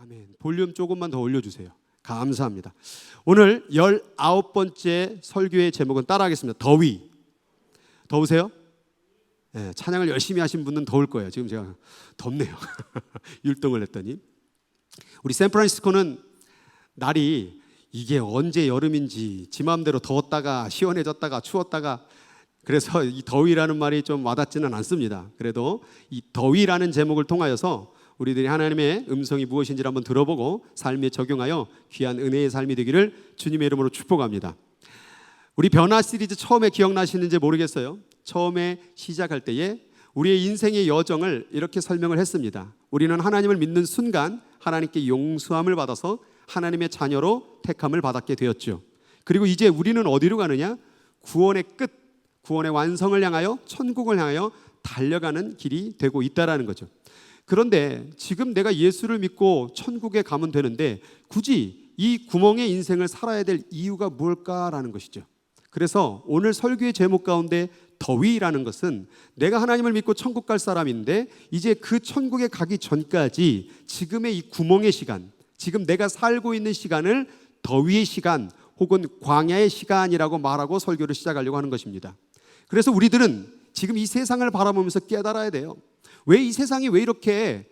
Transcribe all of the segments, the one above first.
아멘. 볼륨 조금만 더 올려주세요. 감사합니다. 오늘 19번째 설교의 제목은 따라하겠습니다. 더위. 더우세요? 네, 찬양을 열심히 하신 분은 더울 거예요. 지금 제가 덥네요. 율동을 했더니. 우리 샌프란시스코는 날이 이게 언제 여름인지 지 마음대로 더웠다가 시원해졌다가 추웠다가, 그래서 이 더위라는 말이 좀 와닿지는 않습니다. 그래도 이 더위라는 제목을 통하여서 우리들이 하나님의 음성이 무엇인지를 한번 들어보고 삶에 적용하여 귀한 은혜의 삶이 되기를 주님의 이름으로 축복합니다. 우리 변화 시리즈 처음에 기억나시는지 모르겠어요. 처음에 시작할 때에 우리의 인생의 여정을 이렇게 설명을 했습니다. 우리는 하나님을 믿는 순간 하나님께 용서함을 받아서 하나님의 자녀로 택함을 받았게 되었죠. 그리고 이제 우리는 어디로 가느냐? 구원의 끝, 구원의 완성을 향하여, 천국을 향하여 달려가는 길이 되고 있다라는 거죠. 그런데 지금 내가 예수를 믿고 천국에 가면 되는데 굳이 이 구멍의 인생을 살아야 될 이유가 뭘까라는 것이죠. 그래서 오늘 설교의 제목 가운데 더위라는 것은 내가 하나님을 믿고 천국 갈 사람인데 이제 그 천국에 가기 전까지 지금의 이 구멍의 시간, 지금 내가 살고 있는 시간을 더위의 시간 혹은 광야의 시간이라고 말하고 설교를 시작하려고 하는 것입니다. 그래서 우리들은 지금 이 세상을 바라보면서 깨달아야 돼요. 왜 이 세상이 왜 이렇게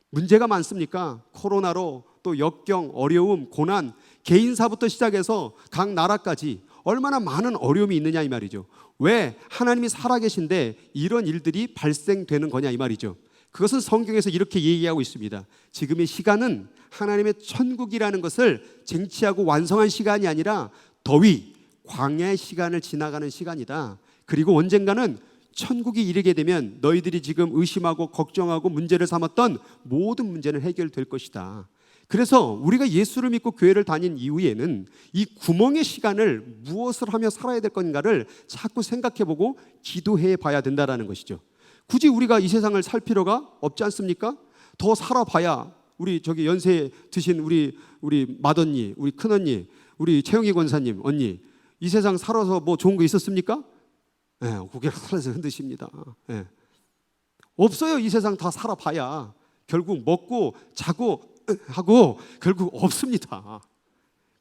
문제가 많습니까? 코로나로 또 역경, 어려움, 고난, 개인사부터 시작해서 각 나라까지 얼마나 많은 어려움이 있느냐 이 말이죠. 왜 하나님이 살아계신데 이런 일들이 발생되는 거냐 이 말이죠. 그것은 성경에서 이렇게 얘기하고 있습니다. 지금의 시간은 하나님의 천국이라는 것을 쟁취하고 완성한 시간이 아니라 더위, 광야의 시간을 지나가는 시간이다. 그리고 언젠가는 천국이 이르게 되면 너희들이 지금 의심하고 걱정하고 문제를 삼았던 모든 문제는 해결될 것이다. 그래서 우리가 예수를 믿고 교회를 다닌 이후에는 이 구멍의 시간을 무엇을 하며 살아야 될 건가를 자꾸 생각해보고 기도해 봐야 된다는 것이죠. 굳이 우리가 이 세상을 살 필요가 없지 않습니까? 더 살아봐야 우리 저기 연세 드신 우리 맏언니, 우리 큰언니, 우리 최영희 권사님, 언니, 이 세상 살아서 뭐 좋은 거 있었습니까? 네, 고개를 살려서 흔드십니다. 네. 없어요. 이 세상 다 살아봐야 결국 먹고 자고 하고 결국 없습니다.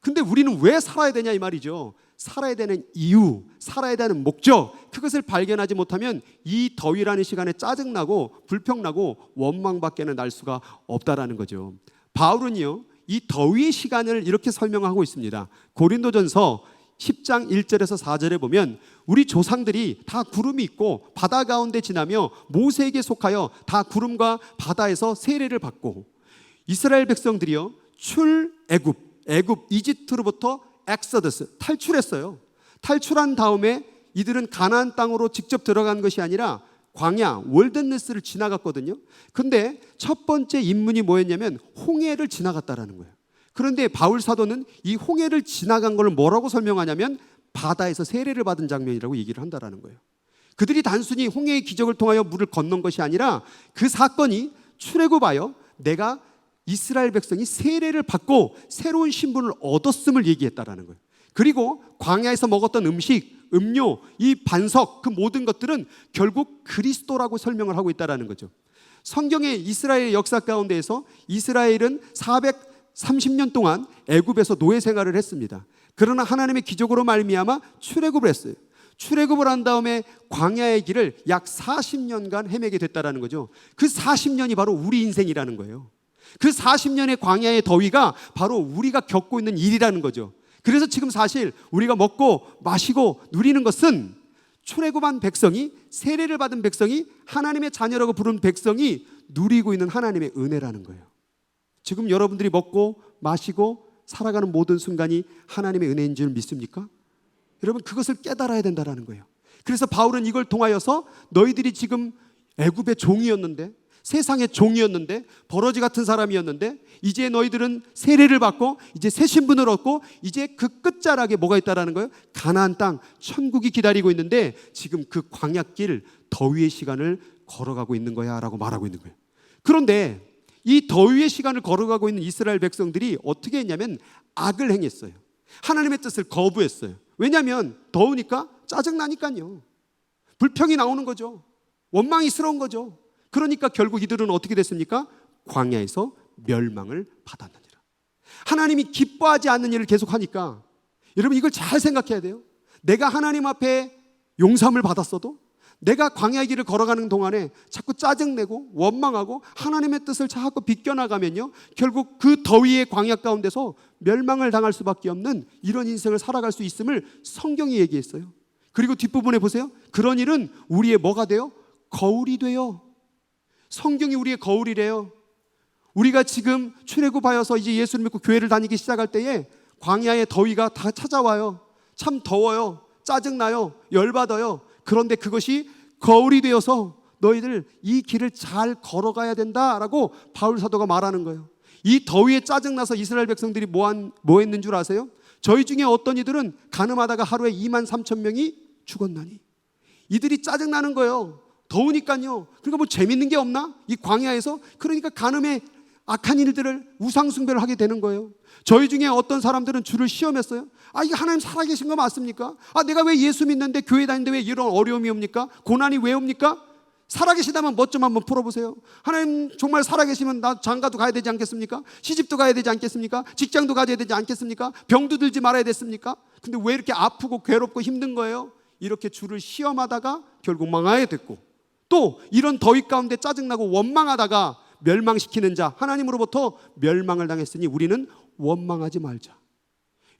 근데 우리는 왜 살아야 되냐 이 말이죠. 살아야 되는 이유, 살아야 되는 목적, 그것을 발견하지 못하면 이 더위라는 시간에 짜증나고 불평나고 원망밖에는 날 수가 없다라는 거죠. 바울은요, 이 더위의 시간을 이렇게 설명하고 있습니다. 고린도전서 10장 1절에서 4절에 보면 우리 조상들이 다 구름이 있고 바다 가운데 지나며 모세에게 속하여 다 구름과 바다에서 세례를 받고, 이스라엘 백성들이요 애굽 이집트로부터 엑소더스 탈출했어요. 탈출한 다음에 이들은 가나안 땅으로 직접 들어간 것이 아니라 광야 월드네스를 지나갔거든요. 근데 첫 번째 임문이 뭐였냐면 홍해를 지나갔다라는 거예요. 그런데 바울 사도는 이 홍해를 지나간 걸 뭐라고 설명하냐면 바다에서 세례를 받은 장면이라고 얘기를 한다라는 거예요. 그들이 단순히 홍해의 기적을 통하여 물을 건넌 것이 아니라 그 사건이 출애굽하여 내가 이스라엘 백성이 세례를 받고 새로운 신분을 얻었음을 얘기했다라는 거예요. 그리고 광야에서 먹었던 음식, 음료, 이 반석, 그 모든 것들은 결국 그리스도라고 설명을 하고 있다라는 거죠. 성경의 이스라엘 역사 가운데에서 이스라엘은 430년 동안 애굽에서 노예 생활을 했습니다. 그러나 하나님의 기적으로 말미암아 출애굽을 했어요. 출애굽을 한 다음에 광야의 길을 약 40년간 헤매게 됐다라는 거죠. 그 40년이 바로 우리 인생이라는 거예요. 그 40년의 광야의 더위가 바로 우리가 겪고 있는 일이라는 거죠. 그래서 지금 사실 우리가 먹고 마시고 누리는 것은 출애굽한 백성이, 세례를 받은 백성이, 하나님의 자녀라고 부른 백성이 누리고 있는 하나님의 은혜라는 거예요. 지금 여러분들이 먹고 마시고 살아가는 모든 순간이 하나님의 은혜인 줄 믿습니까? 여러분, 그것을 깨달아야 된다는 거예요. 그래서 바울은 이걸 통하여서 너희들이 지금 애굽의 종이었는데, 세상의 종이었는데, 버러지 같은 사람이었는데 이제 너희들은 세례를 받고 이제 새 신분을 얻고 이제 그 끝자락에 뭐가 있다라는 거예요? 가나안 땅, 천국이 기다리고 있는데 지금 그 광야길 더위의 시간을 걸어가고 있는 거야 라고 말하고 있는 거예요. 그런데 이 더위의 시간을 걸어가고 있는 이스라엘 백성들이 어떻게 했냐면 악을 행했어요. 하나님의 뜻을 거부했어요. 왜냐하면 더우니까 짜증나니까요. 불평이 나오는 거죠. 원망이스러운 거죠. 그러니까 결국 이들은 어떻게 됐습니까? 광야에서 멸망을 받았느니라. 하나님이 기뻐하지 않는 일을 계속하니까 여러분 이걸 잘 생각해야 돼요. 내가 하나님 앞에 용서함을 받았어도 내가 광야의 길을 걸어가는 동안에 자꾸 짜증내고 원망하고 하나님의 뜻을 자꾸 비껴나가면요, 결국 그 더위의 광야 가운데서 멸망을 당할 수밖에 없는 이런 인생을 살아갈 수 있음을 성경이 얘기했어요. 그리고 뒷부분에 보세요. 그런 일은 우리의 뭐가 돼요? 거울이 돼요. 성경이 우리의 거울이래요. 우리가 지금 출애굽하여서 이제 예수를 믿고 교회를 다니기 시작할 때에 광야의 더위가 다 찾아와요. 참 더워요. 짜증나요. 열받아요. 그런데 그것이 거울이 되어서 너희들 이 길을 잘 걸어가야 된다라고 바울 사도가 말하는 거예요. 이 더위에 짜증나서 이스라엘 백성들이 뭐 했는 줄 아세요? 저희 중에 어떤 이들은 가늠하다가 하루에 2만 3천 명이 죽었나니. 이들이 짜증나는 거예요. 더우니까요. 그러니까 뭐 재밌는 게 없나? 이 광야에서. 그러니까 간음의 악한 일들을 우상 숭배를 하게 되는 거예요. 저희 중에 어떤 사람들은 주를 시험했어요. 이게 하나님 살아계신 거 맞습니까? 내가 왜 예수 믿는데 교회 다니는데 왜 이런 어려움이 옵니까? 고난이 왜 옵니까? 살아계시다면 뭐 좀 한번 풀어보세요. 하나님 정말 살아계시면 나 장가도 가야 되지 않겠습니까? 시집도 가야 되지 않겠습니까? 직장도 가져야 되지 않겠습니까? 병도 들지 말아야 됐습니까? 근데 왜 이렇게 아프고 괴롭고 힘든 거예요? 이렇게 주를 시험하다가 결국 망하게 됐고, 또 이런 더위 가운데 짜증나고 원망하다가 멸망시키는 자, 하나님으로부터 멸망을 당했으니 우리는 원망하지 말자.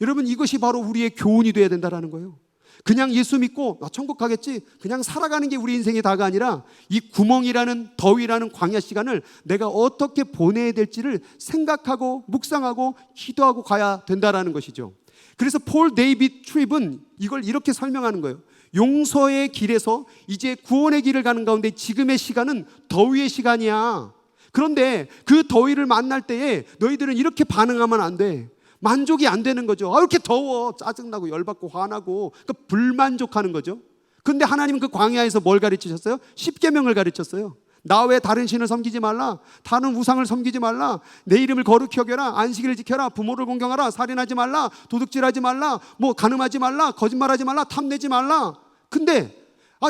여러분, 이것이 바로 우리의 교훈이 되어야 된다는 거예요. 그냥 예수 믿고 나 천국 가겠지, 그냥 살아가는 게 우리 인생이 다가 아니라 이 구멍이라는 더위라는 광야 시간을 내가 어떻게 보내야 될지를 생각하고 묵상하고 기도하고 가야 된다는 것이죠. 그래서 폴 데이빗 트립은 이걸 이렇게 설명하는 거예요. 용서의 길에서 이제 구원의 길을 가는 가운데 지금의 시간은 더위의 시간이야. 그런데 그 더위를 만날 때에 너희들은 이렇게 반응하면 안 돼. 만족이 안 되는 거죠. 이렇게 더워. 짜증나고 열받고 화나고, 그러니까 불만족하는 거죠. 그런데 하나님은 그 광야에서 뭘 가르치셨어요? 십계명을 가르쳤어요. 나 외에 다른 신을 섬기지 말라, 다른 우상을 섬기지 말라, 내 이름을 거룩히 여겨라, 안식일을 지켜라, 부모를 공경하라, 살인하지 말라, 도둑질하지 말라, 뭐 간음하지 말라, 거짓말하지 말라, 탐내지 말라. 근데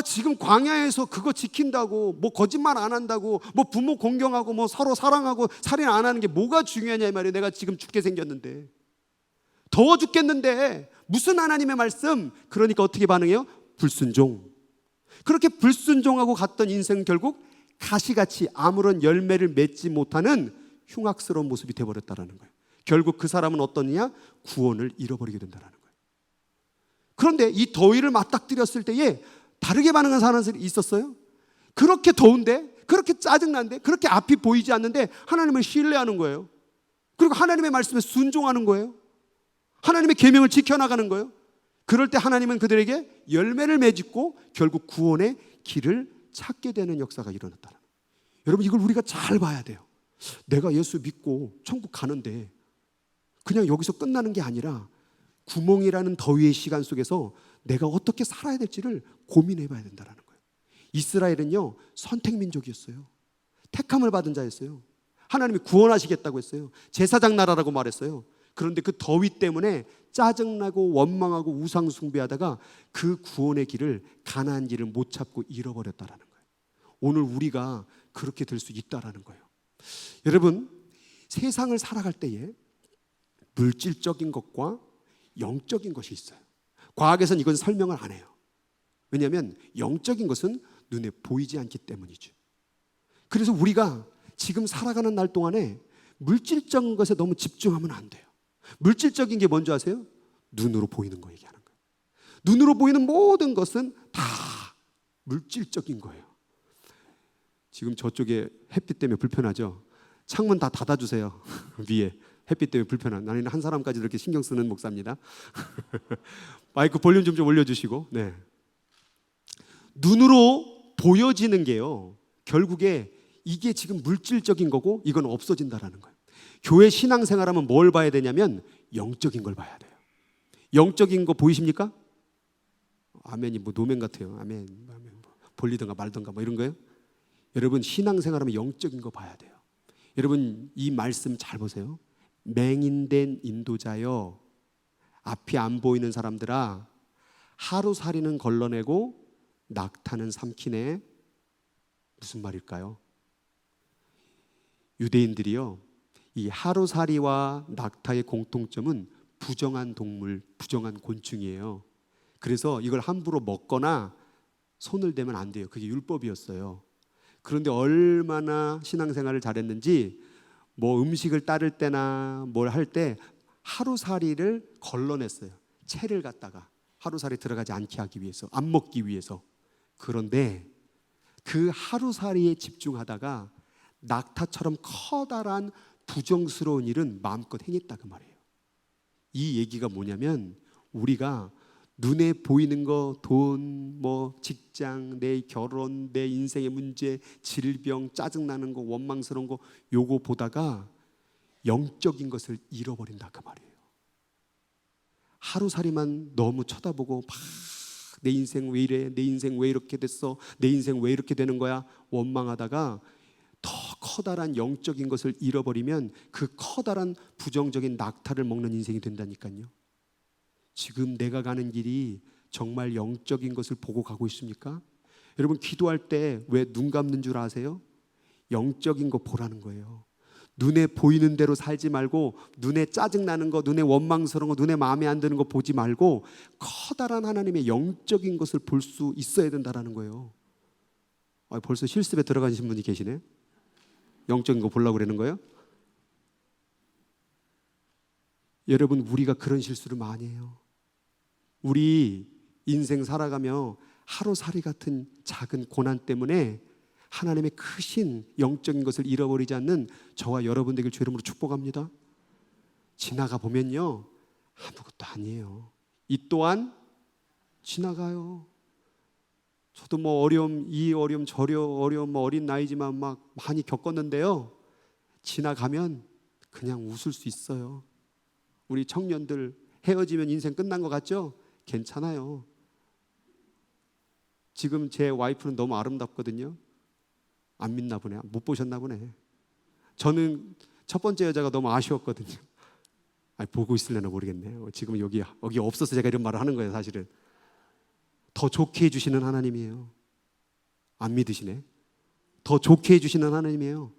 지금 광야에서 그거 지킨다고, 뭐 거짓말 안 한다고, 뭐 부모 공경하고, 뭐 서로 사랑하고 살인 안 하는 게 뭐가 중요하냐 이 말이에요. 내가 지금 죽게 생겼는데, 더워 죽겠는데 무슨 하나님의 말씀? 그러니까 어떻게 반응해요? 불순종. 그렇게 불순종하고 갔던 인생 결국 가시같이 아무런 열매를 맺지 못하는 흉악스러운 모습이 되어버렸다는 거예요. 결국 그 사람은 어떠냐? 구원을 잃어버리게 된다는 거예요. 그런데 이 더위를 맞닥뜨렸을 때에 다르게 반응한 사람들이 있었어요. 그렇게 더운데, 그렇게 짜증난데, 그렇게 앞이 보이지 않는데 하나님을 신뢰하는 거예요. 그리고 하나님의 말씀에 순종하는 거예요. 하나님의 계명을 지켜나가는 거예요. 그럴 때 하나님은 그들에게 열매를 맺고 결국 구원의 길을 찾게 되는 역사가 일어났다는 거예요. 여러분, 이걸 우리가 잘 봐야 돼요. 내가 예수 믿고 천국 가는데 그냥 여기서 끝나는 게 아니라 구멍이라는 더위의 시간 속에서 내가 어떻게 살아야 될지를 고민해 봐야 된다는 거예요. 이스라엘은요, 선택민족이었어요. 택함을 받은 자였어요. 하나님이 구원하시겠다고 했어요. 제사장 나라라고 말했어요. 그런데 그 더위 때문에 짜증나고 원망하고 우상 숭배하다가 그 구원의 길을, 가나안 길을 못 찾고 잃어버렸다라는 거예요. 오늘 우리가 그렇게 될 수 있다라는 거예요. 여러분, 세상을 살아갈 때에 물질적인 것과 영적인 것이 있어요. 과학에서는 이건 설명을 안 해요. 왜냐하면 영적인 것은 눈에 보이지 않기 때문이죠. 그래서 우리가 지금 살아가는 날 동안에 물질적인 것에 너무 집중하면 안 돼요. 물질적인 게 뭔지 아세요? 눈으로 보이는 거 얘기하는 거예요. 눈으로 보이는 모든 것은 다 물질적인 거예요. 지금 저쪽에 햇빛 때문에 불편하죠? 창문 다 닫아주세요. 위에 햇빛 때문에 불편한. 나는 한 사람까지 이렇게 신경 쓰는 목사입니다. 마이크 볼륨 좀 올려주시고. 네. 눈으로 보여지는 게요, 결국에 이게 지금 물질적인 거고 이건 없어진다라는 거예요. 교회 신앙생활하면 뭘 봐야 되냐면 영적인 걸 봐야 돼요. 영적인 거 보이십니까? 아멘이 뭐 노멘 같아요. 아멘. 볼리든가 말든가 뭐 이런 거예요. 여러분, 신앙생활하면 영적인 거 봐야 돼요. 여러분, 이 말씀 잘 보세요. 맹인된 인도자여, 앞이 안 보이는 사람들아, 하루살이는 걸러내고 낙타는 삼키네. 무슨 말일까요? 유대인들이요, 이 하루살이와 낙타의 공통점은 부정한 동물, 부정한 곤충이에요. 그래서 이걸 함부로 먹거나 손을 대면 안 돼요. 그게 율법이었어요. 그런데 얼마나 신앙생활을 잘했는지 뭐 음식을 따를 때나 뭘 할 때 하루살이를 걸러냈어요. 채를 갖다가 하루살이 들어가지 않게 하기 위해서, 안 먹기 위해서. 그런데 그 하루살이에 집중하다가 낙타처럼 커다란 부정스러운 일은 마음껏 행했다 그 말이에요. 이 얘기가 뭐냐면 우리가 눈에 보이는 거, 돈, 뭐 직장, 내 결혼, 내 인생의 문제, 질병, 짜증나는 거, 원망스러운 거 요거 보다가 영적인 것을 잃어버린다 그 말이에요. 하루살이만 너무 쳐다보고 막 내 인생 왜 이래, 내 인생 왜 이렇게 됐어, 내 인생 왜 이렇게 되는 거야 원망하다가 더 커다란 영적인 것을 잃어버리면 그 커다란 부정적인 낙타를 먹는 인생이 된다니까요. 지금 내가 가는 길이 정말 영적인 것을 보고 가고 있습니까? 여러분 기도할 때 왜 눈 감는 줄 아세요? 영적인 거 보라는 거예요. 눈에 보이는 대로 살지 말고 눈에 짜증나는 거, 눈에 원망스러운 거, 눈에 마음에 안 드는 거 보지 말고 커다란 하나님의 영적인 것을 볼 수 있어야 된다는 거예요. 벌써 실습에 들어가신 분이 계시네. 영적인 거 보려고 그러는 거예요? 여러분 우리가 그런 실수를 많이 해요. 우리 인생 살아가며 하루살이 같은 작은 고난 때문에 하나님의 크신 영적인 것을 잃어버리지 않는 저와 여러분 되길 주 이름으로 축복합니다. 지나가 보면요 아무것도 아니에요. 이 또한 지나가요. 저도 뭐 어려움, 이 어려움, 저 어려움, 뭐 어린 나이지만 막 많이 겪었는데요, 지나가면 그냥 웃을 수 있어요. 우리 청년들 헤어지면 인생 끝난 것 같죠? 괜찮아요. 지금 제 와이프는 너무 아름답거든요. 안 믿나 보네. 못 보셨나 보네. 저는 첫 번째 여자가 너무 아쉬웠거든요. 보고 있을려나 모르겠네요. 지금 여기 없어서 제가 이런 말을 하는 거예요. 사실은 더 좋게 해주시는 하나님이에요. 안 믿으시네. 더 좋게 해주시는 하나님이에요.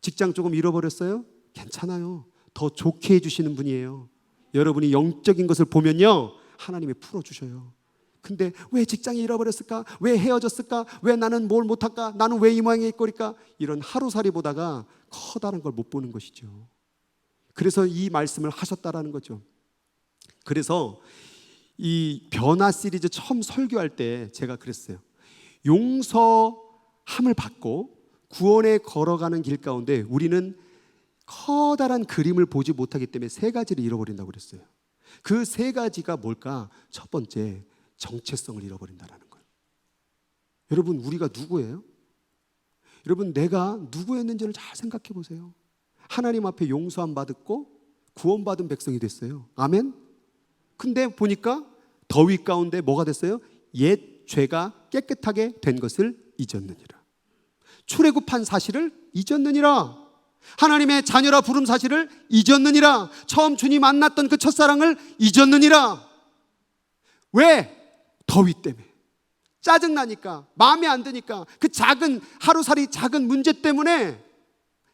직장 조금 잃어버렸어요? 괜찮아요. 더 좋게 해주시는 분이에요. 여러분이 영적인 것을 보면요 하나님이 풀어주셔요. 근데 왜 직장이 잃어버렸을까? 왜 헤어졌을까? 왜 나는 뭘 못할까? 나는 왜 이 모양의 꼴일까? 이런 하루살이 보다가 커다란 걸 못 보는 것이죠. 그래서 이 말씀을 하셨다라는 거죠. 그래서 이 변화 시리즈 처음 설교할 때 제가 그랬어요. 용서함을 받고 구원에 걸어가는 길 가운데 우리는 커다란 그림을 보지 못하기 때문에 세 가지를 잃어버린다고 그랬어요. 그 세 가지가 뭘까? 첫 번째, 정체성을 잃어버린다는 거예요. 여러분 우리가 누구예요? 여러분 내가 누구였는지를 잘 생각해 보세요. 하나님 앞에 용서함 받았고 구원받은 백성이 됐어요. 아멘? 근데 보니까 더위 가운데 뭐가 됐어요? 옛 죄가 깨끗하게 된 것을 잊었느니라. 출애굽한 사실을 잊었느니라. 하나님의 자녀라 부름 사실을 잊었느니라. 처음 주님 만났던 그 첫사랑을 잊었느니라. 왜? 더위 때문에. 짜증나니까, 마음에 안 드니까, 그 작은 하루살이 작은 문제 때문에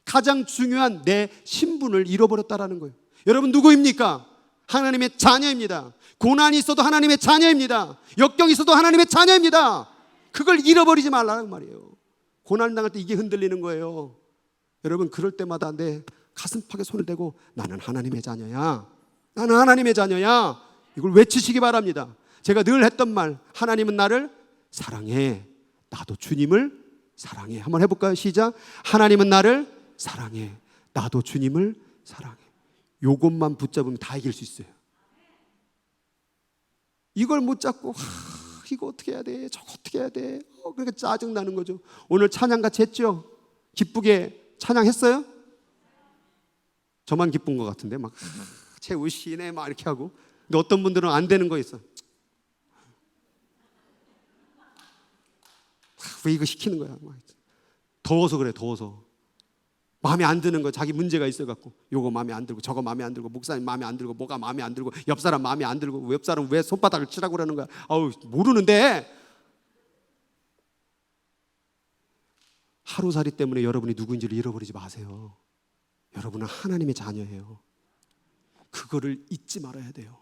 가장 중요한 내 신분을 잃어버렸다라는 거예요. 여러분 누구입니까? 하나님의 자녀입니다. 고난이 있어도 하나님의 자녀입니다. 역경이 있어도 하나님의 자녀입니다. 그걸 잃어버리지 말라는 말이에요. 고난 당할 때 이게 흔들리는 거예요. 여러분 그럴 때마다 내 가슴팍에 손을 대고 나는 하나님의 자녀야, 나는 하나님의 자녀야, 이걸 외치시기 바랍니다. 제가 늘 했던 말, 하나님은 나를 사랑해, 나도 주님을 사랑해. 한번 해볼까요? 시작. 하나님은 나를 사랑해, 나도 주님을 사랑해. 요것만 붙잡으면 다 이길 수 있어요. 이걸 못 잡고 이거 어떻게 해야 돼, 저거 어떻게 해야 돼, 그러니까 짜증나는 거죠. 오늘 찬양 같이 했죠? 기쁘게 찬양했어요? 저만 기쁜 것 같은데 막 채우시네 막 이렇게 하고. 근데 어떤 분들은 안 되는 거 있어. 왜 이거 시키는 거야? 더워서 그래. 더워서 마음에 안 드는 거, 자기 문제가 있어갖고 요거 마음에 안 들고 저거 마음에 안 들고 목사님 마음에 안 들고 뭐가 마음에 안 들고 옆 사람 마음에 안 들고 옆 사람 왜 손바닥을 치라고 그러는 거야? 아우 모르는데. 하루살이 때문에 여러분이 누구인지를 잃어버리지 마세요. 여러분은 하나님의 자녀예요. 그거를 잊지 말아야 돼요.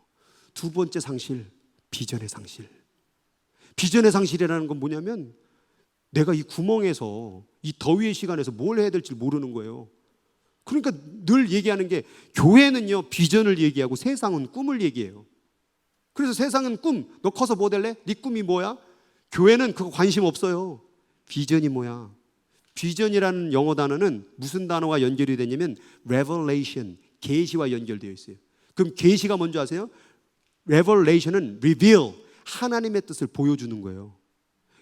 두 번째 상실, 비전의 상실. 비전의 상실이라는 건 뭐냐면 내가 이 구멍에서, 이 더위의 시간에서 뭘 해야 될지 모르는 거예요. 그러니까 늘 얘기하는 게, 교회는요 비전을 얘기하고 세상은 꿈을 얘기해요. 그래서 세상은 꿈, 너 커서 뭐 될래? 네 꿈이 뭐야? 교회는 그거 관심 없어요. 비전이 뭐야? 비전이라는 영어 단어는 무슨 단어와 연결이 되냐면 revelation, 계시와 연결되어 있어요. 그럼 계시가 뭔지 아세요? revelation은 reveal, 하나님의 뜻을 보여주는 거예요.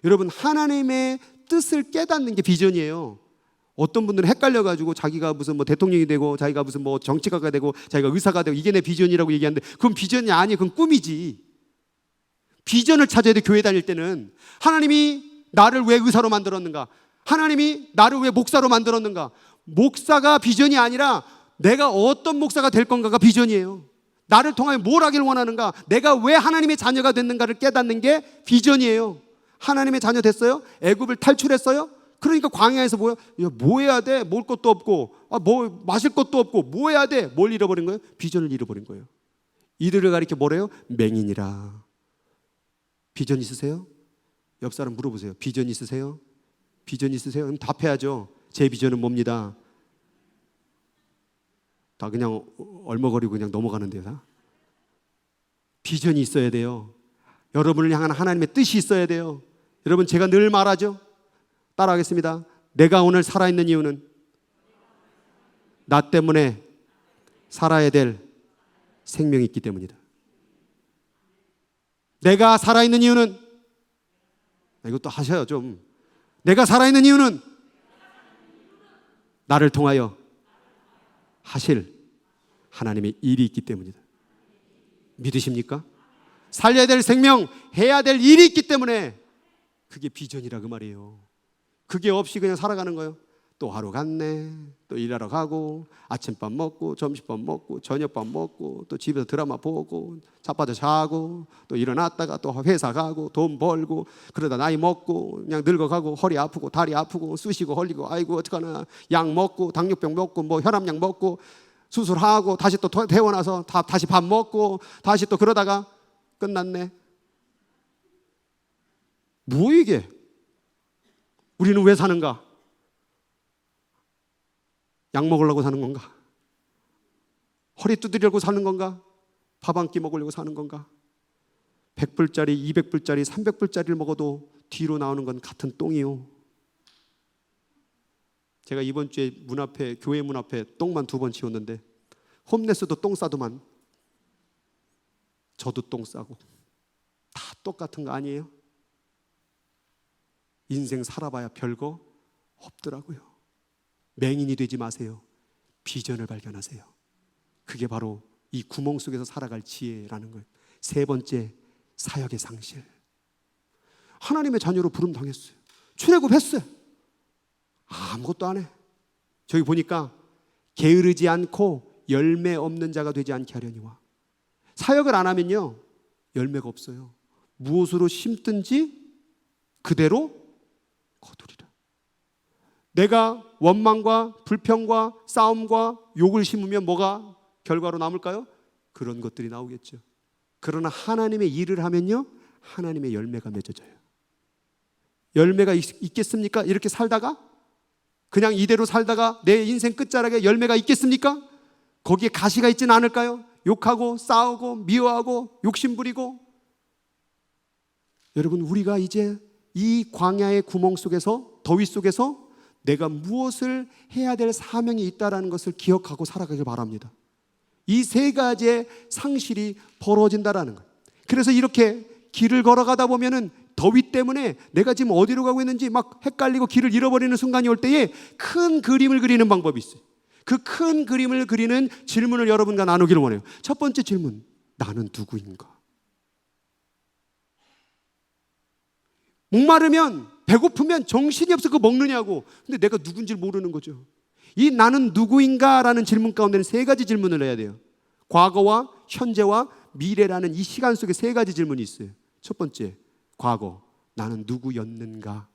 여러분, 하나님의 뜻을 깨닫는 게 비전이에요. 어떤 분들은 헷갈려가지고 자기가 무슨 뭐 대통령이 되고, 자기가 무슨 뭐 정치가가 되고, 자기가 의사가 되고, 이게 내 비전이라고 얘기하는데 그건 비전이 아니에요. 그건 꿈이지. 비전을 찾아야 돼. 교회 다닐 때는 하나님이 나를 왜 의사로 만들었는가? 하나님이 나를 왜 목사로 만들었는가? 목사가 비전이 아니라 내가 어떤 목사가 될 건가가 비전이에요. 나를 통하여 뭘 하길 원하는가? 내가 왜 하나님의 자녀가 됐는가를 깨닫는 게 비전이에요. 하나님의 자녀 됐어요? 애굽을 탈출했어요? 그러니까 광야에서 뭐야? 야, 뭐 해야 돼? 먹을 것도 없고, 뭐 마실 것도 없고, 뭐 해야 돼? 뭘 잃어버린 거예요? 비전을 잃어버린 거예요. 이들을 가리켜 뭐래요? 맹인이라. 비전 있으세요? 옆 사람 물어보세요. 비전 있으세요? 비전 있으세요? 그럼 답해야죠. 제 비전은 뭡니다. 다 그냥 얼머거리고 그냥 넘어가는데요. 다. 비전이 있어야 돼요. 여러분을 향한 하나님의 뜻이 있어야 돼요. 여러분, 제가 늘 말하죠. 따라하겠습니다. 내가 오늘 살아있는 이유는 나 때문에 살아야 될 생명이 있기 때문이다. 내가 살아있는 이유는, 이것도 하셔요 좀. 내가 살아있는 이유는 나를 통하여 하실 하나님의 일이 있기 때문이다. 믿으십니까? 살려야 될 생명, 해야 될 일이 있기 때문에 그게 비전이라 그 말이에요. 그게 없이 그냥 살아가는 거예요. 또 하루 갔네, 또 일하러 가고, 아침밥 먹고, 점심밥 먹고, 저녁밥 먹고, 또 집에서 드라마 보고, 자빠져 자고, 또 일어났다가 또 회사 가고, 돈 벌고, 그러다 나이 먹고, 그냥 늙어가고, 허리 아프고, 다리 아프고, 쑤시고 헐리고, 아이고 어떡하나, 약 먹고, 당뇨병 먹고, 뭐 혈압약 먹고, 수술하고, 다시 또 퇴원해서 다시 밥 먹고, 다시 또 그러다가 끝났네. 뭐 이게? 우리는 왜 사는가? 약 먹으려고 사는 건가? 허리 두드리려고 사는 건가? 밥 한 끼 먹으려고 사는 건가? 100불짜리, 200불짜리, 300불짜리를 먹어도 뒤로 나오는 건 같은 똥이요. 제가 이번 주에 문 앞에, 교회 문 앞에 똥만 2번 치웠는데, 홈레스도 똥 싸더만 저도 똥 싸고 다 똑같은 거 아니에요? 인생 살아봐야 별거 없더라고요. 맹인이 되지 마세요. 비전을 발견하세요. 그게 바로 이 구멍 속에서 살아갈 지혜라는 거예요. 세 번째, 사역의 상실. 하나님의 자녀로 부름 당했어요. 출애굽했어요. 아무것도 안 해. 저기 보니까 게으르지 않고 열매 없는 자가 되지 않게 하려니와. 사역을 안 하면요 열매가 없어요. 무엇으로 심든지 그대로 거두리라. 내가 원망과 불평과 싸움과 욕을 심으면 뭐가 결과로 남을까요? 그런 것들이 나오겠죠. 그러나 하나님의 일을 하면요 하나님의 열매가 맺어져요. 열매가 있겠습니까? 이렇게 살다가 그냥 이대로 살다가 내 인생 끝자락에 열매가 있겠습니까? 거기에 가시가 있지는 않을까요? 욕하고 싸우고 미워하고 욕심부리고. 여러분, 우리가 이제 이 광야의 구멍 속에서, 더위 속에서 내가 무엇을 해야 될 사명이 있다는 것을 기억하고 살아가길 바랍니다. 이 세 가지의 상실이 벌어진다는 거예요. 그래서 이렇게 길을 걸어가다 보면은 더위 때문에 내가 지금 어디로 가고 있는지 막 헷갈리고 길을 잃어버리는 순간이 올 때에 큰 그림을 그리는 방법이 있어요. 그 큰 그림을 그리는 질문을 여러분과 나누기를 원해요. 첫 번째 질문, 나는 누구인가? 목마르면, 배고프면 정신이 없어 그거 먹느냐고. 근데 내가 누군지 모르는 거죠. 이 나는 누구인가라는 질문 가운데는 세 가지 질문을 해야 돼요. 과거와 현재와 미래라는 이 시간 속에 세 가지 질문이 있어요. 첫 번째, 과거, 나는 누구였는가?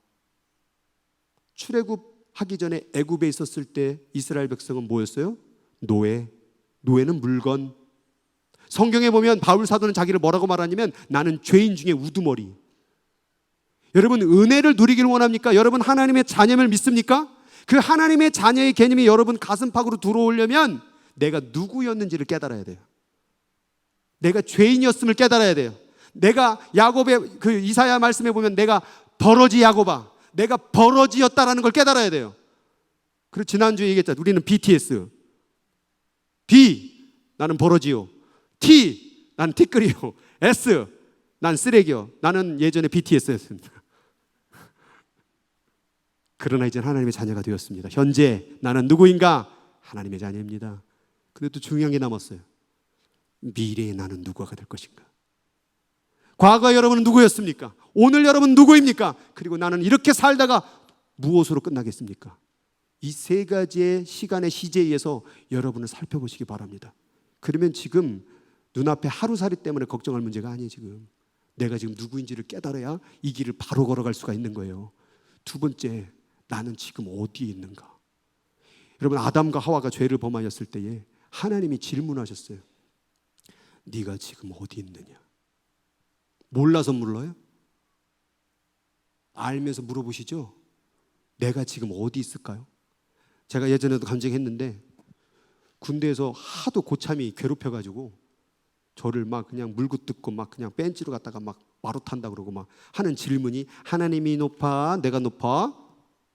출애굽하기 전에 애굽에 있었을 때 이스라엘 백성은 뭐였어요? 노예는 물건. 성경에 보면 바울 사도는 자기를 뭐라고 말하냐면 나는 죄인 중에 우두머리. 여러분 은혜를 누리기를 원합니까? 여러분 하나님의 자녀임을 믿습니까? 그 하나님의 자녀의 개념이 여러분 가슴팍으로 들어오려면 내가 누구였는지를 깨달아야 돼요. 내가 죄인이었음을 깨달아야 돼요. 내가 야곱의 그 이사야 말씀에 보면 내가 버러지 야곱아, 내가 버러지였다라는 걸 깨달아야 돼요. 그리고 지난주에 얘기했잖아요. 우리는 BTS. B, 나는 버러지요. T, 나는 티끌이요. S, 난 쓰레기요. 나는 예전에 BTS였습니다. 그러나 이제 하나님의 자녀가 되었습니다. 현재 나는 누구인가? 하나님의 자녀입니다. 근데 또 중요한 게 남았어요. 미래의 나는 누구가 될 것인가? 과거 여러분은 누구였습니까? 오늘 여러분 누구입니까? 그리고 나는 이렇게 살다가 무엇으로 끝나겠습니까? 이 세 가지의 시간의 시제에서 여러분을 살펴보시기 바랍니다. 그러면 지금 눈앞에 하루살이 때문에 걱정할 문제가 아니에요. 지금 내가 지금 누구인지를 깨달아야 이 길을 바로 걸어갈 수가 있는 거예요. 두 번째, 나는 지금 어디에 있는가? 여러분 아담과 하와가 죄를 범하였을 때에 하나님이 질문하셨어요. 네가 지금 어디 있느냐? 몰라서 물어요? 알면서 물어보시죠? 내가 지금 어디 있을까요? 제가 예전에도 간증했는데 군대에서 하도 고참이 괴롭혀가지고 저를 막 그냥 물고 뜯고 막 그냥 벤치로 갔다가 막 마루 탄다 그러고 막 하는 질문이 하나님이 높아? 내가 높아?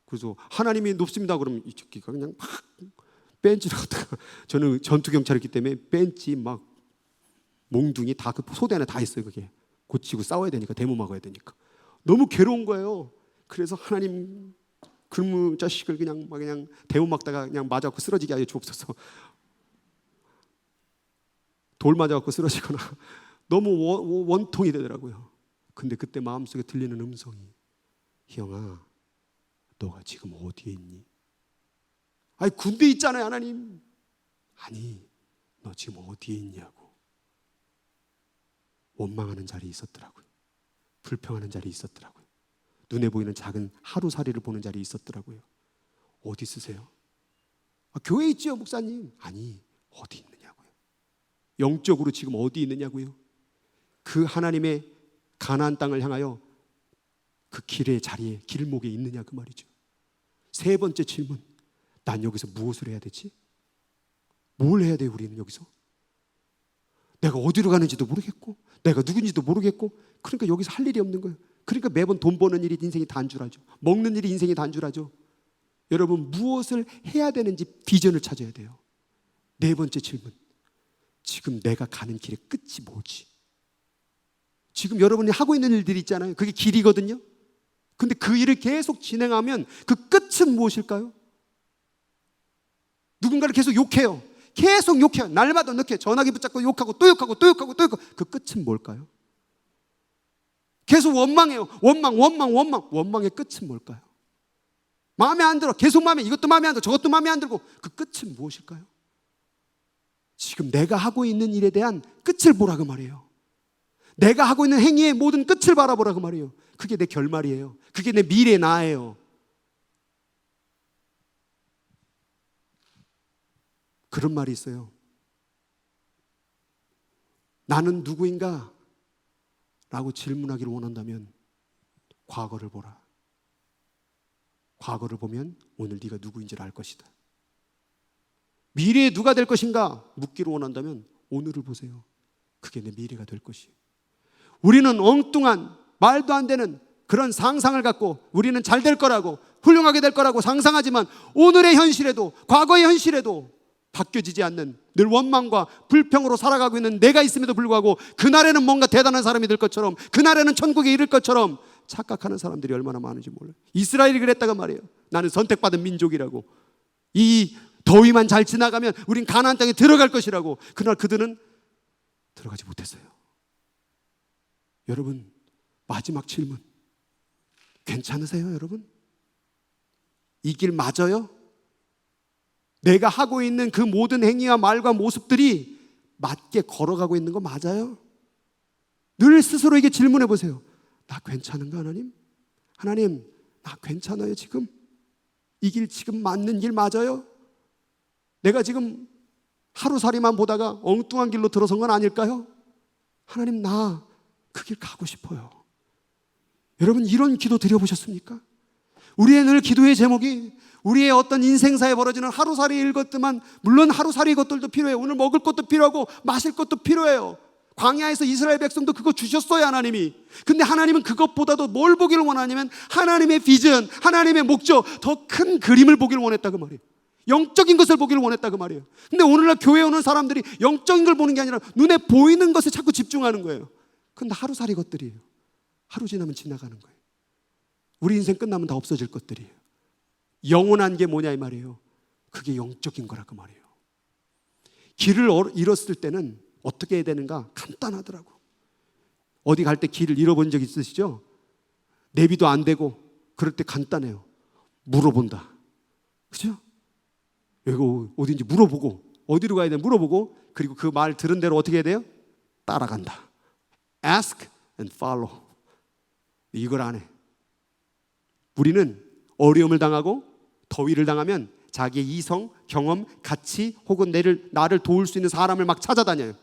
그래서 하나님이 높습니다. 그러면 이 새끼가 그냥 막 벤치로 갔다가 저는 전투경찰이었기 때문에 벤치 막 몽둥이 다 그 소대 안에 다 있어요. 그게 고치고 싸워야 되니까 대모 막아야 되니까 너무 괴로운 거예요. 그래서 하나님 그놈 자식을 그냥 대모 막다가 그냥 맞아갖고 쓰러지게 하여 주옵소서. 돌 맞아갖고 쓰러지거나 너무 원통이 되더라고요. 근데 그때 마음속에 들리는 음성이 형아 너가 지금 어디에 있니? 아니 군대에 있잖아요 하나님. 아니 너 지금 어디에 있냐고. 원망하는 자리에 있었더라고요. 불평하는 자리에 있었더라고요. 눈에 보이는 작은 하루살이를 보는 자리에 있었더라고요. 어디 있으세요? 교회에 있지요 목사님. 아니 어디 있느냐고요. 영적으로 지금 어디 있느냐고요. 그 하나님의 가나안 땅을 향하여 그 길의 자리에 길목에 있느냐 그 말이죠. 세 번째 질문, 난 여기서 무엇을 해야 되지? 뭘 해야 돼요 우리는 여기서? 내가 어디로 가는지도 모르겠고 내가 누군지도 모르겠고 그러니까 여기서 할 일이 없는 거예요. 그러니까 매번 돈 버는 일이 인생이 단줄하죠. 먹는 일이 인생이 단줄하죠. 여러분 무엇을 해야 되는지 비전을 찾아야 돼요. 네 번째 질문, 지금 내가 가는 길의 끝이 뭐지? 지금 여러분이 하고 있는 일들이 있잖아요. 그게 길이거든요. 근데 그 일을 계속 진행하면 그 끝은 무엇일까요? 누군가를 계속 욕해요. 계속 욕해요. 날마다 욕해요. 전화기 붙잡고 욕하고 또 욕하고 또 욕하고 또 욕하고 그 끝은 뭘까요? 계속 원망해요. 원망의 끝은 뭘까요? 마음에 안 들어. 계속 이것도 마음에 안 들어. 저것도 마음에 안 들고 그 끝은 무엇일까요? 지금 내가 하고 있는 일에 대한 끝을 보라고 말이에요. 내가 하고 있는 행위의 모든 끝을 바라보라고 말이에요. 그게 내 결말이에요. 그게 내 미래 나예요. 그런 말이 있어요. 나는 누구인가? 라고 질문하기를 원한다면 과거를 보라. 과거를 보면 오늘 네가 누구인지를 알 것이다. 미래에 누가 될 것인가? 묻기를 원한다면 오늘을 보세요. 그게 내 미래가 될 것이에요. 우리는 엉뚱한 말도 안 되는 그런 상상을 갖고 우리는 잘 될 거라고 훌륭하게 될 거라고 상상하지만 오늘의 현실에도 과거의 현실에도 바뀌어지지 않는 늘 원망과 불평으로 살아가고 있는 내가 있음에도 불구하고 그날에는 뭔가 대단한 사람이 될 것처럼 그날에는 천국에 이를 것처럼 착각하는 사람들이 얼마나 많은지 몰라요. 이스라엘이 그랬다가 말이에요. 나는 선택받은 민족이라고. 이 더위만 잘 지나가면 우린 가나안 땅에 들어갈 것이라고. 그날 그들은 들어가지 못했어요. 여러분 마지막 질문, 괜찮으세요 여러분? 이 길 맞아요? 내가 하고 있는 그 모든 행위와 말과 모습들이 맞게 걸어가고 있는 거 맞아요? 늘 스스로에게 질문해 보세요. 나 괜찮은가 하나님? 하나님 나 괜찮아요 지금? 이 길 지금 맞는 길 맞아요? 내가 지금 하루살이만 보다가 엉뚱한 길로 들어선 건 아닐까요? 하나님, 나 그 길 가고 싶어요. 여러분, 이런 기도 드려보셨습니까? 우리의 늘 기도의 제목이 우리의 어떤 인생사에 벌어지는 하루살이일 것들만, 물론 하루살이 것들도 필요해요. 오늘 먹을 것도 필요하고 마실 것도 필요해요. 광야에서 이스라엘 백성도 그거 주셨어요, 하나님이. 근데 하나님은 그것보다도 뭘 보기를 원하냐면 하나님의 비전, 하나님의 목적, 더 큰 그림을 보기를 원했다 그 말이에요. 영적인 것을 보기를 원했다 그 말이에요. 근데 오늘날 교회에 오는 사람들이 영적인 걸 보는 게 아니라 눈에 보이는 것에 자꾸 집중하는 거예요. 근데 하루살이 것들이에요. 하루 지나면 지나가는 거예요. 우리 인생 끝나면 다 없어질 것들이에요. 영원한 게 뭐냐 이 말이에요. 그게 영적인 거라 그 말이에요. 길을 잃었을 때는 어떻게 해야 되는가? 간단하더라고. 어디 갈 때 길을 잃어본 적 있으시죠? 내비도 안 되고 그럴 때 간단해요. 물어본다. 그죠? 여기 어딘지 물어보고, 어디로 가야 되나 물어보고, 그리고 그 말 들은 대로 어떻게 해야 돼요? 따라간다. Ask and follow. 이걸 안 해. 우리는 어려움을 당하고 더위를 당하면 자기의 이성, 경험, 가치 혹은 나를 도울 수 있는 사람을 막 찾아다녀요.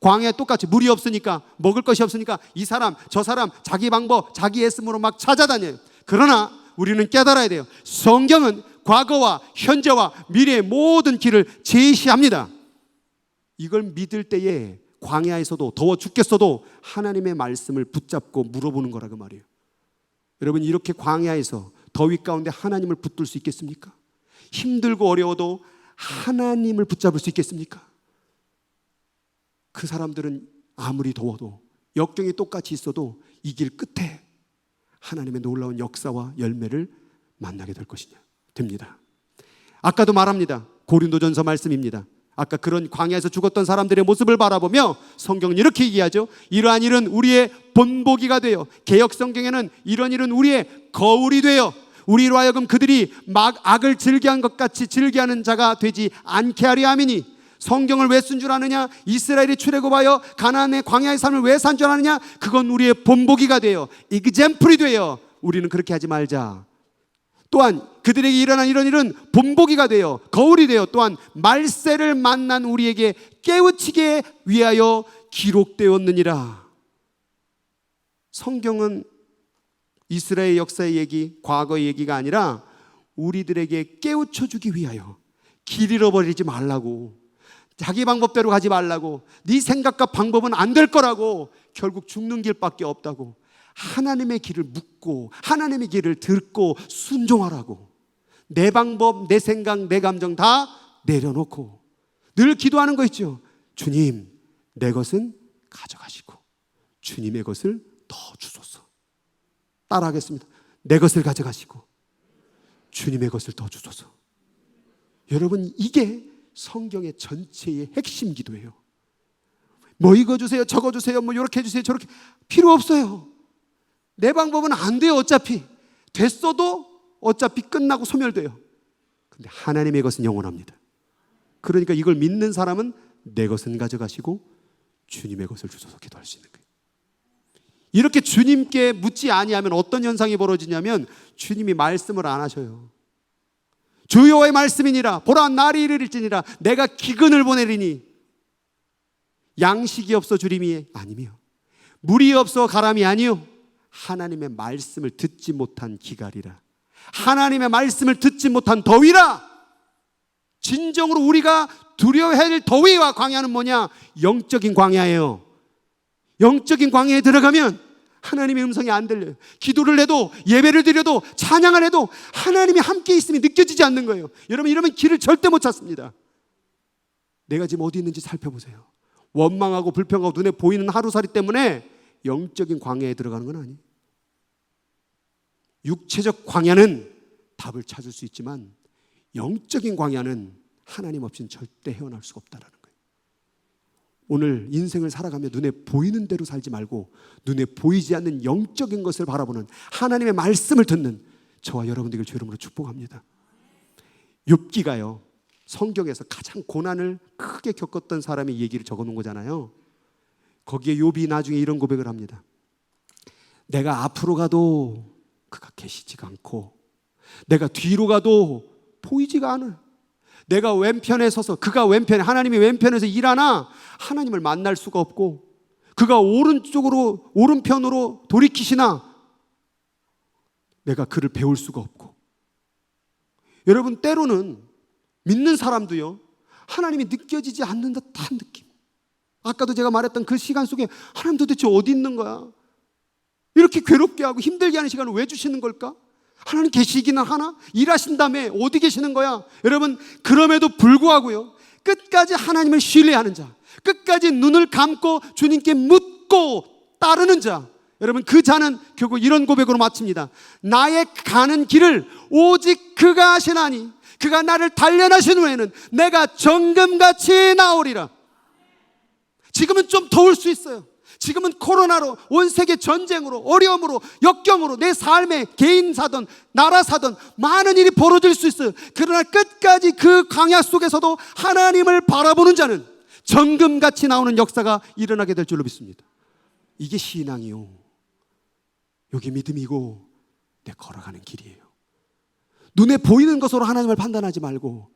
광야에 똑같이 물이 없으니까, 먹을 것이 없으니까 이 사람 저 사람 자기 방법 자기 애씀으로 막 찾아다녀요. 그러나 우리는 깨달아야 돼요. 성경은 과거와 현재와 미래의 모든 길을 제시합니다. 이걸 믿을 때에 광야에서도 더워 죽겠어도 하나님의 말씀을 붙잡고 물어보는 거라 그 말이에요. 여러분, 이렇게 광야에서 더위 가운데 하나님을 붙들 수 있겠습니까? 힘들고 어려워도 하나님을 붙잡을 수 있겠습니까? 그 사람들은 아무리 더워도 역경이 똑같이 있어도 이 길 끝에 하나님의 놀라운 역사와 열매를 만나게 될 것이냐 됩니다. 아까도 말합니다. 고린도전서 말씀입니다. 아까 그런 광야에서 죽었던 사람들의 모습을 바라보며 성경은 이렇게 얘기하죠. 이러한 일은 우리의 본보기가 되어, 개역 성경에는 이런 일은 우리의 거울이 되어 우리로 하여금 그들이 막 악을 즐겨한 것 같이 즐겨하는 자가 되지 않게 하려 함이니. 성경을 왜 쓴 줄 아느냐? 이스라엘이 출애굽하여 가나안의 광야의 삶을 왜 산 줄 아느냐? 그건 우리의 본보기가 되어, example이 되어 우리는 그렇게 하지 말자. 또한 그들에게 일어난 이런 일은 본보기가 되어, 거울이 되어, 또한 말세를 만난 우리에게 깨우치게 위하여 기록되었느니라. 성경은 이스라엘 역사의 얘기, 과거의 얘기가 아니라 우리들에게 깨우쳐주기 위하여, 길 잃어버리지 말라고, 자기 방법대로 가지 말라고, 네 생각과 방법은 안 될 거라고, 결국 죽는 길밖에 없다고, 하나님의 길을 묻고 하나님의 길을 듣고 순종하라고, 내 방법, 내 생각, 내 감정 다 내려놓고 늘 기도하는 거 있죠. 주님, 내 것은 가져가시고 주님의 것을 더 주소서. 따라하겠습니다. 내 것을 가져가시고 주님의 것을 더 주소서. 여러분, 이게 성경의 전체의 핵심 기도예요. 뭐 이거 주세요, 저거 주세요, 뭐 이렇게 해주세요, 저렇게 필요 없어요. 내 방법은 안 돼요. 어차피 됐어도 어차피 끝나고 소멸돼요. 근데 하나님의 것은 영원합니다. 그러니까 이걸 믿는 사람은 내 것은 가져가시고 주님의 것을 주소서 기도할 수 있는 거예요. 이렇게 주님께 묻지 아니하면 어떤 현상이 벌어지냐면 주님이 말씀을 안 하셔요. 주 여호와의 말씀이니라, 보라 날이 이르릴지니라 내가 기근을 보내리니. 양식이 없어 주림이 아니며 물이 없어 가람이 아니요 하나님의 말씀을 듣지 못한 기갈이라. 하나님의 말씀을 듣지 못한 더위라. 진정으로 우리가 두려워해야 할 더위와 광야는 뭐냐? 영적인 광야예요. 영적인 광야에 들어가면 하나님의 음성이 안 들려요. 기도를 해도, 예배를 드려도, 찬양을 해도 하나님이 함께 있음이 느껴지지 않는 거예요. 여러분, 이러면 길을 절대 못 찾습니다. 내가 지금 어디 있는지 살펴보세요. 원망하고 불평하고 눈에 보이는 하루살이 때문에 영적인 광야에 들어가는 건 아니에요. 육체적 광야는 답을 찾을 수 있지만 영적인 광야는 하나님 없이는 절대 헤어날 수가 없다는 거예요. 오늘 인생을 살아가며 눈에 보이는 대로 살지 말고 눈에 보이지 않는 영적인 것을 바라보는, 하나님의 말씀을 듣는 저와 여러분들을 주의 이름으로 축복합니다. 욥기가요, 성경에서 가장 고난을 크게 겪었던 사람의 얘기를 적어놓은 거잖아요. 거기에 욥이 나중에 이런 고백을 합니다. 내가 앞으로 가도 그가 계시지가 않고 내가 뒤로 가도 보이지가 않아. 내가 왼편에 서서, 그가 왼편에, 하나님이 왼편에서 일하나 하나님을 만날 수가 없고, 그가 오른편으로 돌이키시나 내가 그를 배울 수가 없고. 여러분, 때로는 믿는 사람도요, 하나님이 느껴지지 않는 듯한 느낌. 아까도 제가 말했던 그 시간 속에 하나님 도대체 어디 있는 거야? 이렇게 괴롭게 하고 힘들게 하는 시간을 왜 주시는 걸까? 하나님 계시기는 하나? 일하신다며 어디 계시는 거야? 여러분, 그럼에도 불구하고요, 끝까지 하나님을 신뢰하는 자, 끝까지 눈을 감고 주님께 묻고 따르는 자, 여러분, 그 자는 결국 이런 고백으로 마칩니다. 나의 가는 길을 오직 그가 하시나니 그가 나를 단련하신 후에는 내가 정금같이 나오리라. 지금은 좀 더울 수 있어요. 지금은 코로나로, 온 세계 전쟁으로, 어려움으로, 역경으로 내 삶에 개인사든 나라사든 많은 일이 벌어질 수 있어요. 그러나 끝까지 그 광야 속에서도 하나님을 바라보는 자는 정금같이 나오는 역사가 일어나게 될 줄로 믿습니다. 이게 신앙이요, 여기 믿음이고 내 걸어가는 길이에요. 눈에 보이는 것으로 하나님을 판단하지 말고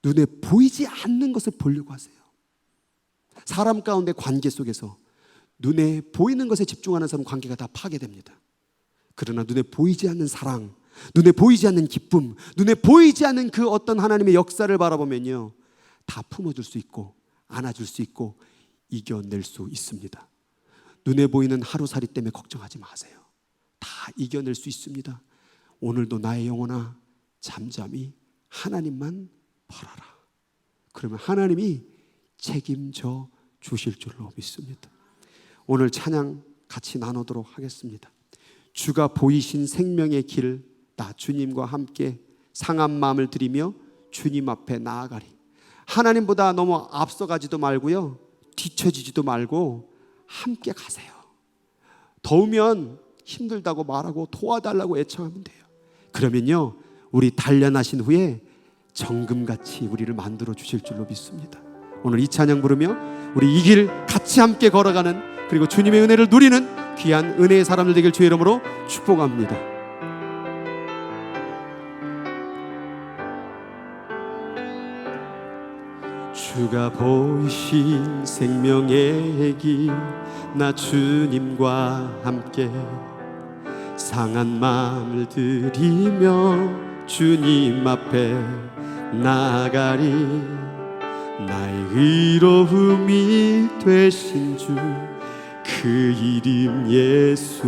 눈에 보이지 않는 것을 보려고 하세요. 사람 가운데 관계 속에서 눈에 보이는 것에 집중하는 사람 관계가 다 파괴됩니다. 그러나 눈에 보이지 않는 사랑, 눈에 보이지 않는 기쁨, 눈에 보이지 않는 그 어떤 하나님의 역사를 바라보면요, 다 품어줄 수 있고 안아줄 수 있고 이겨낼 수 있습니다. 눈에 보이는 하루살이 때문에 걱정하지 마세요. 다 이겨낼 수 있습니다. 오늘도 나의 영혼아 잠잠히 하나님만 바라라. 그러면 하나님이 책임져 주실 줄로 믿습니다. 오늘 찬양 같이 나누도록 하겠습니다. 주가 보이신 생명의 길, 나 주님과 함께 상한 마음을 드리며 주님 앞에 나아가리. 하나님보다 너무 앞서가지도 말고요, 뒤처지지도 말고 함께 가세요. 더우면 힘들다고 말하고 도와달라고 애청하면 돼요. 그러면요, 우리 단련하신 후에 정금같이 우리를 만들어 주실 줄로 믿습니다. 오늘 이 찬양 부르며 우리 이 길 같이 함께 걸어가는, 그리고 주님의 은혜를 누리는 귀한 은혜의 사람들 되길 주의 이름으로 축복합니다. 주가 보이신 생명의 길, 나 주님과 함께 상한 마음을 드리며 주님 앞에 나가리. 나의 의로움이 되신 주 그 이름 예수,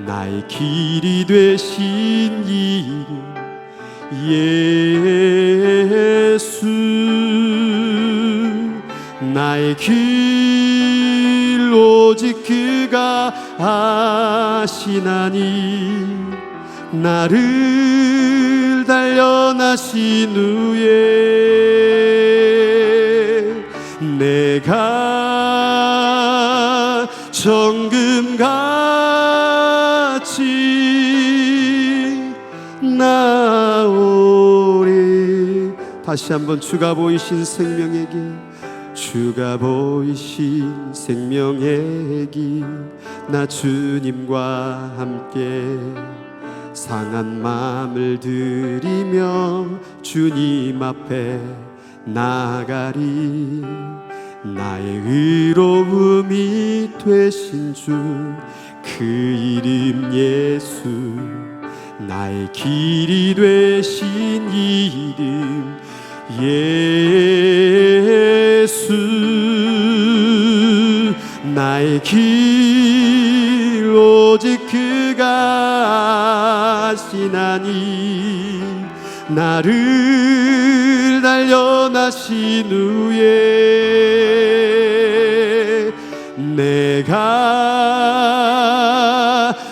나의 길이 되신 이름 예수. 나의 길 오직 그가 아시나니 나를 단련하신 후에 내가 정금같이 나오리. 다시 한번 주가 보이신 생명의 길, 주가 보이신 생명의 길, 나 주님과 함께 상한 마음을 드리며 주님 앞에 나가리. 나의 의로움이 되신 주 그 이름 예수, 나의 길이 되신 이름 예수. 나의 길 오직 그가 아시나니 나를 단련하신 후에 내가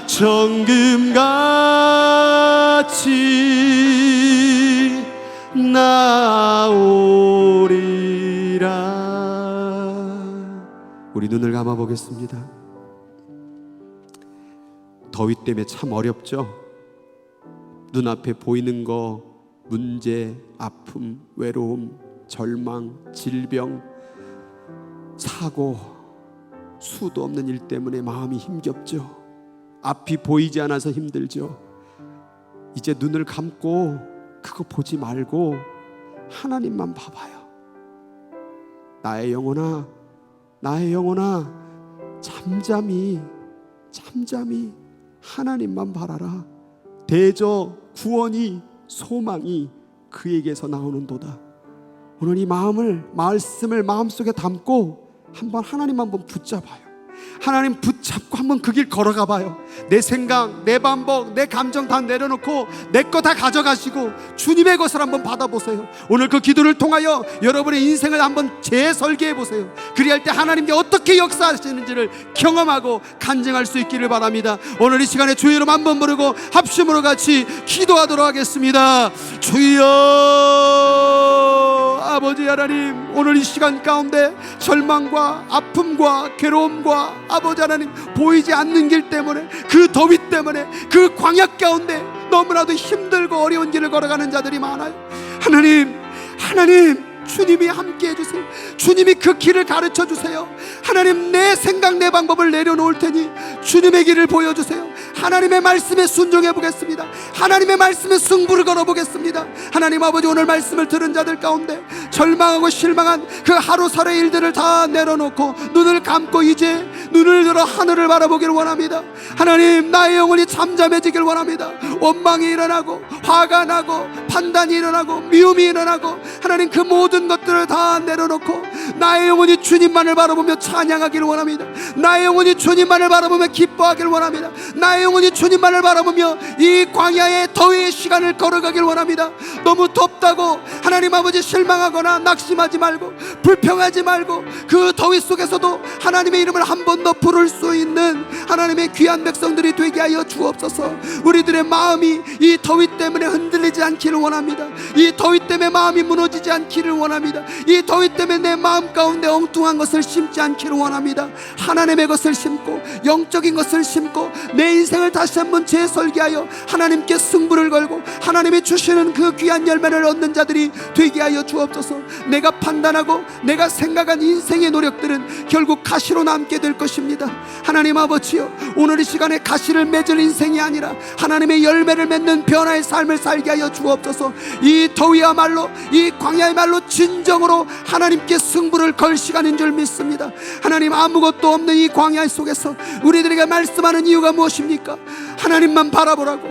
정금같이 나오리라. 우리 눈을 감아 보겠습니다. 더위 때문에 참 어렵죠. 눈앞에 보이는 거, 문제, 아픔, 외로움, 절망, 질병, 사고, 수도 없는 일 때문에 마음이 힘겹죠. 앞이 보이지 않아서 힘들죠. 이제 눈을 감고 그거 보지 말고 하나님만 봐봐요. 나의 영혼아, 나의 영혼아, 잠잠히 하나님만 바라라. 대저 구원이, 소망이 그에게서 나오는도다. 오늘 이 말씀을 마음속에 담고 한번 하나님 한번 붙잡아요. 하나님 붙잡고 한번 그 길 걸어가 봐요. 내 생각, 내 반복, 내 감정 다 내려놓고 내 거 다 가져가시고 주님의 것을 한번 받아보세요. 오늘 그 기도를 통하여 여러분의 인생을 한번 재설계해 보세요. 그리할 때 하나님께 어떻게 역사하시는지를 경험하고 간증할 수 있기를 바랍니다. 오늘 이 시간에 주의 이름 한번 부르고 합심으로 같이 기도하도록 하겠습니다. 주여, 아버지 하나님, 오늘 이 시간 가운데 절망과 아픔과 괴로움과 아버지 하나님 보이지 않는 길 때문에, 그 더위 때문에, 그 광야 가운데 너무나도 힘들고 어려운 길을 걸어가는 자들이 많아요. 하나님, 주님이 함께 해주세요. 주님이 그 길을 가르쳐 주세요. 하나님, 내 생각, 내 방법을 내려놓을 테니 주님의 길을 보여주세요. 하나님의 말씀에 순종해 보겠습니다. 하나님의 말씀에 승부를 걸어보겠습니다. 하나님 아버지, 오늘 말씀을 들은 자들 가운데 절망하고 실망한 그 하루살의 일들을 다 내려놓고 눈을 감고 이제 눈을 들어 하늘을 바라보기를 원합니다. 하나님, 나의 영혼이 잠잠해지길 원합니다. 원망이 일어나고 화가 나고 판단이 일어나고 미움이 일어나고 하나님, 그 모든 것들을 다 내려놓고 나의 영혼이 주님만을 바라보며 찬양하기를 원합니다. 나의 영혼이 주님만을 바라보며 기뻐하기를 원합니다. 나의 영혼이 주님만을 바라보며 이 광야의 더위의 시간을 걸어가길 원합니다. 너무 덥다고 하나님 아버지 실망하거나 낙심하지 말고 불평하지 말고 그 더위 속에서도 하나님의 이름을 한 번 더 부를 수 있는 하나님의 귀한 백성들이 되게 하여 주옵소서. 우리들의 마음이 이 더위 때문에 흔들리지 않기를 원합니다. 이 더위 때문에 마음이 무너지지 않기를 원합니다. 이 더위 때문에 내 마음 가운데 엉뚱한 것을 심지 않기를 원합니다. 하나님의 것을 심고 영적인 것을 심고 내 인생을 다시 한번 재설계하여 하나님께 승부를 걸고 하나님이 주시는 그 귀한 열매를 얻는 자들이 되게 하여 주옵소서. 내가 판단하고 내가 생각한 인생의 노력들은 결국 가시로 남게 될 것입니다. 하나님 아버지여, 오늘 이 시간에 가시를 맺을 인생이 아니라 하나님의 열매를 맺는 변화의 삶을 살게 하여 주옵소서. 이 더위야말로, 이 광야야말로 진정으로 하나님께 승부를 걸 시간인 줄 믿습니다. 하나님, 아무것도 없는 이 광야 속에서 우리들에게 말씀하는 이유가 무엇입니까? 하나님만 바라보라고,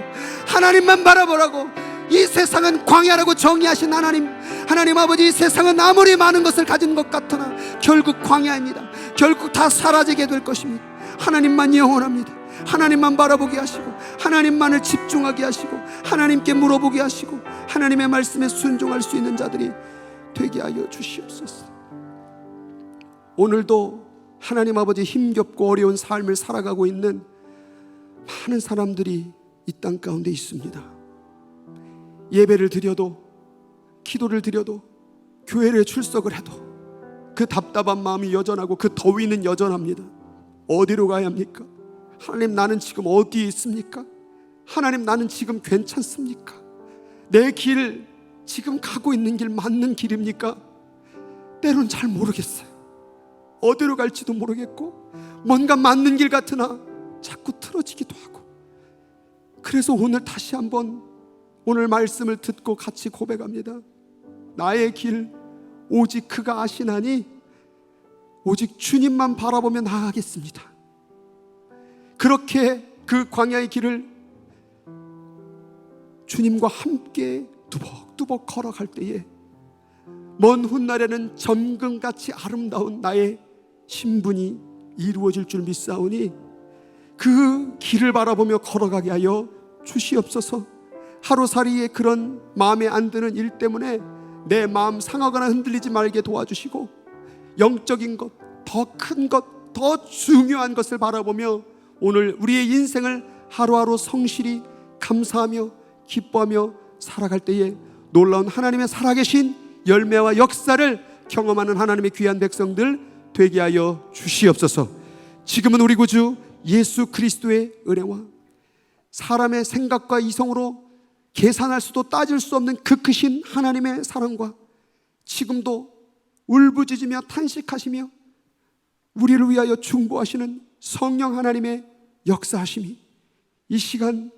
하나님만 바라보라고. 이 세상은 광야라고 정의하신 하나님, 하나님 아버지, 이 세상은 아무리 많은 것을 가진 것 같으나 결국 광야입니다. 결국 다 사라지게 될 것입니다. 하나님만 영원합니다. 하나님만 바라보게 하시고 하나님만을 집중하게 하시고 하나님께 물어보게 하시고 하나님의 말씀에 순종할 수 있는 자들이 되게 하여 주시옵소서. 오늘도 하나님 아버지, 힘겹고 어려운 삶을 살아가고 있는 많은 사람들이 이 땅 가운데 있습니다. 예배를 드려도, 기도를 드려도, 교회에 출석을 해도 그 답답한 마음이 여전하고 그 더위는 여전합니다. 어디로 가야 합니까? 하나님, 나는 지금 어디에 있습니까? 하나님, 나는 지금 괜찮습니까? 내 길, 지금 가고 있는 길 맞는 길입니까? 때로는 잘 모르겠어요. 어디로 갈지도 모르겠고 뭔가 맞는 길 같으나 자꾸 틀어지기도 하고. 그래서 오늘 다시 한번 오늘 말씀을 듣고 같이 고백합니다. 나의 길 오직 그가 아시나니 오직 주님만 바라보며 나아가겠습니다. 그렇게 그 광야의 길을 주님과 함께 뚜벅뚜벅 걸어갈 때에 먼 훗날에는 점금같이 아름다운 나의 신분이 이루어질 줄 믿사오니 그 길을 바라보며 걸어가게 하여 주시옵소서. 하루살이의 그런 마음에 안 드는 일 때문에 내 마음 상하거나 흔들리지 말게 도와주시고 영적인 것, 더 큰 것, 더 중요한 것을 바라보며 오늘 우리의 인생을 하루하루 성실히 감사하며 기뻐하며 살아갈 때에 놀라운 하나님의 살아계신 열매와 역사를 경험하는 하나님의 귀한 백성들 되게 하여 주시옵소서. 지금은 우리 구주 예수 그리스도의 은혜와 사람의 생각과 이성으로 계산할 수도 따질 수 없는 그 크신 하나님의 사랑과 지금도 울부짖으며 탄식하시며 우리를 위하여 중보하시는 성령 하나님의 역사하심이 이 시간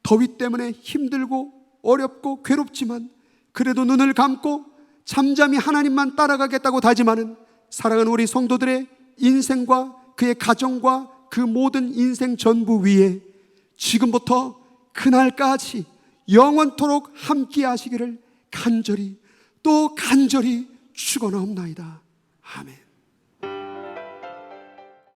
더위 때문에 힘들고 어렵고 괴롭지만 그래도 눈을 감고 잠잠히 하나님만 따라가겠다고 다짐하는 사랑하는 우리 성도들의 인생과 그의 가정과 그 모든 인생 전부 위에 지금부터 그날까지 영원토록 함께 하시기를 간절히 또 간절히 축원하옵나이다. 아멘.